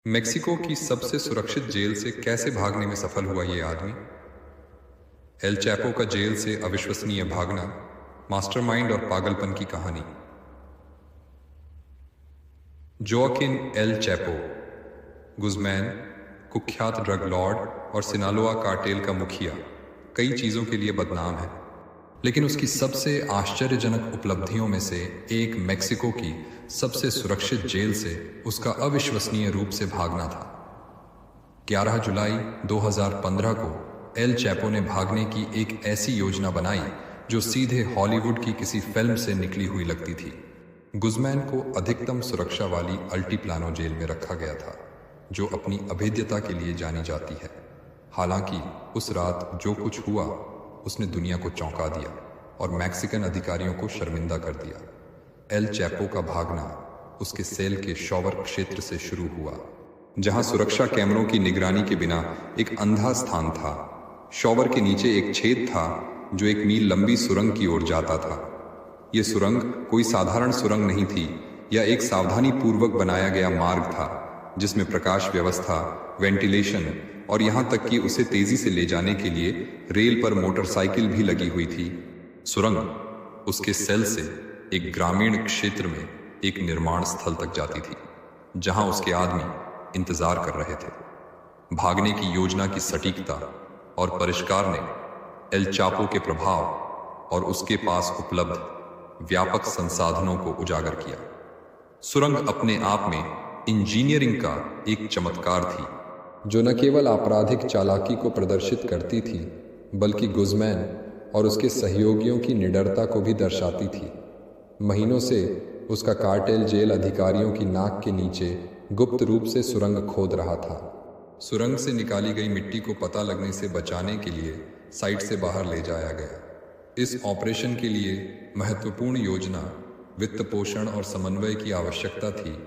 Mexico की सबसे सुरक्षित जेल से कैसे भागने में सफल हुआ ये आदमी? एल चैपो का जेल से अविश्वसनीय भागना, मास्टरमाइंड और पागलपन की कहानी। जोआकिन एल चैपो गुज़मैन, कुख्यात ड्रग लॉर्ड और सिनालोआ कार्टेल का मुखिया, कई चीज़ों के लिए बदनाम है, लेकिन उसकी सबसे आश्चर्यजनक उपलब्धियों में से एक मेक्सिको की सबसे सुरक्षित जेल से उसका अविश्वसनीय रूप से भागना था। 11 जुलाई 2015 को एल चैपो ने भागने की एक ऐसी योजना बनाई जो सीधे हॉलीवुड की किसी फिल्म से निकली हुई लगती थी। गुज़मैन को अधिकतम सुरक्षा वाली अल्टीप्लानो जेल में रखा गया था, जो अपनी अभेद्यता के लिए जानी जाती है। हालांकि उस रात जो कुछ हुआ उसने दुनिया को चौंका दिया और मैक्सिकन अधिकारियों को शर्मिंदा कर दिया। एल चैपो का भागना उसके सेल के शॉवर क्षेत्र से शुरू हुआ, जहां सुरक्षा कैमरों की निगरानी के बिना एक अंधा स्थान था। शॉवर के नीचे एक छेद था जो 1 मील लंबी सुरंग की ओर जाता था। यह सुरंग कोई साधारण सुरंग नहीं थी, यह एक सावधानी पूर्वक बनाया गया मार्ग था, जिसमें प्रकाश व्यवस्था, वेंटिलेशन और यहां तक कि उसे तेजी से ले जाने के लिए रेल पर मोटरसाइकिल भी लगी हुई थी। सुरंग उसके सेल से एक ग्रामीण क्षेत्र में एक निर्माण स्थल तक जाती थी, जहां उसके आदमी इंतजार कर रहे थे। भागने की योजना की सटीकता और परिष्कार ने एल चापो के प्रभाव और उसके पास उपलब्ध व्यापक संसाधनों को उजागर किया। सुरंग अपने आप में इंजीनियरिंग का एक चमत्कार थी, जो न केवल आपराधिक चालाकी को प्रदर्शित करती थी, बल्कि गुज़मैन और उसके सहयोगियों की निडरता को भी दर्शाती थी। महीनों से उसका कार्टेल जेल अधिकारियों की नाक के नीचे गुप्त रूप से सुरंग खोद रहा था। सुरंग से निकाली गई मिट्टी को पता लगने से बचाने के लिए साइट से बाहर ले जाया गया। इस ऑपरेशन के लिए महत्वपूर्ण योजना, वित्त पोषण और समन्वय की आवश्यकता थी,